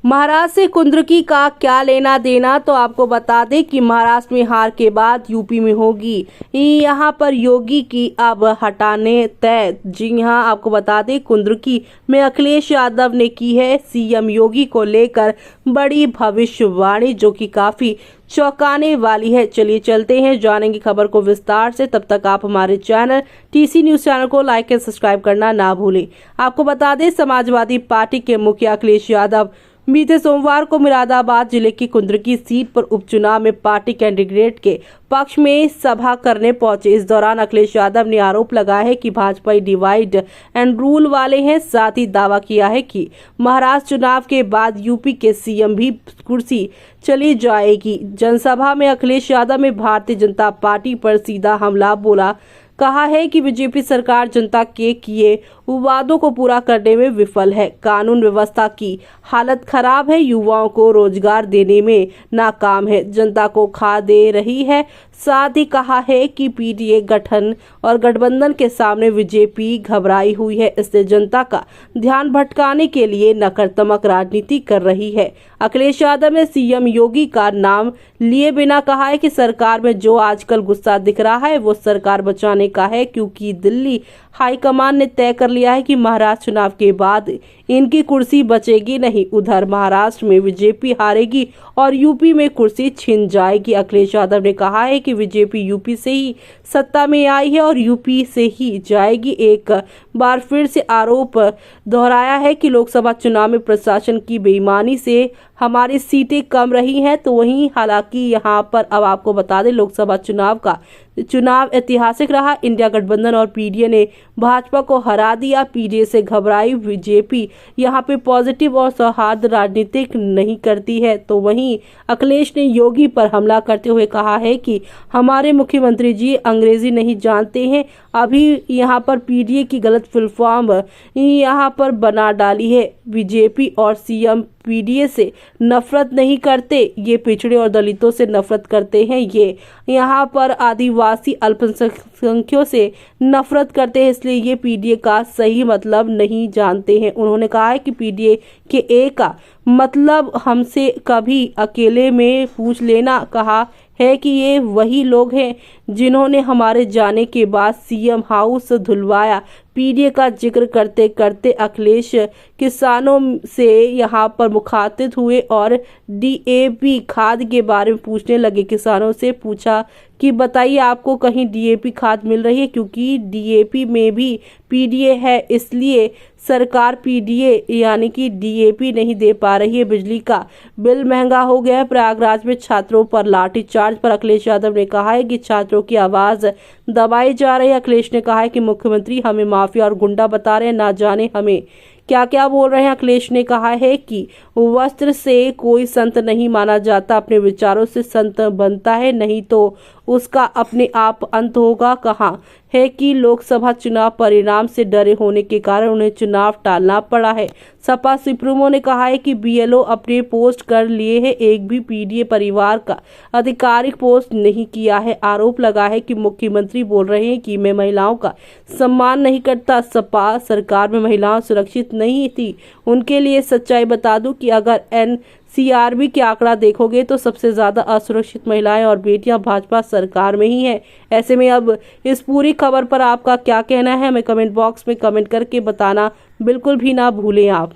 महाराष्ट्र से कुंद्रकी का क्या लेना देना, तो आपको बता दें कि महाराष्ट्र में हार के बाद यूपी में होगी यहां पर योगी की अब हटाने तय। जी हां, आपको बता दें कुंद्रकी में अखिलेश यादव ने की है सीएम योगी को लेकर बड़ी भविष्यवाणी, जो कि काफी चौंकाने वाली है। चलिए चलते हैं, जानेंगे खबर को विस्तार से। तब तक आप हमारे चैनल टीसी न्यूज चैनल को लाइक एंड सब्सक्राइब करना ना भूलें। आपको बता दें समाजवादी पार्टी के मुखिया अखिलेश यादव बीते सोमवार को मुरादाबाद जिले की कुंद्रकी सीट पर उपचुनाव में पार्टी कैंडिडेट के पक्ष में सभा करने पहुंचे। इस दौरान अखिलेश यादव ने आरोप लगाया है कि भाजपा डिवाइड एंड रूल वाले हैं। साथ ही दावा किया है कि महाराष्ट्र चुनाव के बाद यूपी के सीएम भी कुर्सी चली जाएगी। जनसभा में अखिलेश यादव ने भारतीय जनता पार्टी पर सीधा हमला बोला, कहा है कि बीजेपी सरकार जनता के किए वादों को पूरा करने में विफल है। कानून व्यवस्था की हालत खराब है, युवाओं को रोजगार देने में नाकाम है, जनता को खा दे रही है। साथ ही कहा है कि पीडीए गठन और गठबंधन के सामने बीजेपी घबराई हुई है, इसलिए जनता का ध्यान भटकाने के लिए नकारात्मक राजनीति कर रही है। अखिलेश यादव ने सीएम योगी का नाम लिए बिना कहा है कि सरकार में जो आजकल गुस्सा दिख रहा है वो सरकार बचाने का है, क्योंकि दिल्ली हाईकमान ने तय कर लिया है कि महाराष्ट्र चुनाव के बाद इनकी कुर्सी बचेगी नहीं। उधर महाराष्ट्र में बीजेपी हारेगी और यूपी में कुर्सी छिन जाएगी। अखिलेश यादव ने कहा है कि बीजेपी यूपी से ही सत्ता में आई है और यूपी से ही जाएगी। एक बार फिर से आरोप दोहराया है कि लोकसभा चुनाव में प्रशासन की बेईमानी से हमारी सीटें कम रही हैं। तो वहीं हालांकि यहां पर अब आपको बता दें लोकसभा चुनाव ऐतिहासिक रहा। इंडिया गठबंधन और पीडीए ने भाजपा को हरा दिया। पीडीए से घबराई बीजेपी यहां पे पॉजिटिव और सौहार्द राजनीतिक नहीं करती है। तो वहीं अखिलेश ने योगी पर हमला करते हुए कहा है कि हमारे मुख्यमंत्री जी अंग्रेजी नहीं जानते हैं। अभी यहां पर पीडीए की गलत फुल फॉर्म यहां पर बना डाली है। बीजेपी और सीएम पीडीए से नफरत नहीं करते, ये पिछड़े और दलितों से नफरत करते हैं। ये यहाँ पर आदिवासी अल्पसंख्यकों से नफरत करते हैं, इसलिए ये पीडीए का सही मतलब नहीं जानते हैं। उन्होंने कहा है कि पीडीए के ए का मतलब हमसे कभी अकेले में पूछ लेना। कहा है कि ये वही लोग हैं जिन्होंने हमारे जाने के बाद सीएम हाउस धुलवाया। पीडीए का जिक्र करते करते अखिलेश किसानों से यहाँ पर मुखातिब हुए और डीएपी खाद के बारे में पूछने लगे। किसानों से पूछा कि बताइए आपको कहीं डीएपी खाद मिल रही है, क्योंकि डीएपी में भी पीडीए है, इसलिए सरकार पीडीए यानी कि डीएपी नहीं दे पा रही है। बिजली का बिल महंगा हो गया है। प्रयागराज में छात्रों पर लाठीचार्ज पर अखिलेश यादव ने कहा है कि छात्रों की आवाज दबाई जा रही है। अखिलेश ने कहा है कि मुख्यमंत्री हमें माफिया और गुंडा बता रहे हैं, ना जाने हमें क्या क्या बोल रहे हैं। अखिलेश ने कहा है कि वस्त्र से कोई संत नहीं माना जाता, अपने विचारों से संत बनता है, नहीं तो उसका अपने आप अंत होगा। कहा है कि लोकसभा चुनाव परिणाम से डरे होने के कारण उन्हें चुनाव टालना पड़ा है। सपा सुप्रीमो ने कहा है कि बीएलओ अपने पोस्ट कर लिए हैं, एक भी पीडीए परिवार का आधिकारिक पोस्ट नहीं किया है। आरोप लगा है कि मुख्यमंत्री बोल रहे हैं कि मैं महिलाओं का सम्मान नहीं करता। सपा सरकार में महिलाएं सुरक्षित नहीं थी। उनके लिए सच्चाई बता दूं कि अगर एनसीआरबी के आंकड़ा देखोगे तो सबसे ज्यादा असुरक्षित महिलाएं और बेटियां भाजपा सरकार में ही हैं। ऐसे में अब इस पूरी खबर पर आपका क्या कहना है, हमें कमेंट बॉक्स में कमेंट करके बताना बिल्कुल भी ना भूलें आप।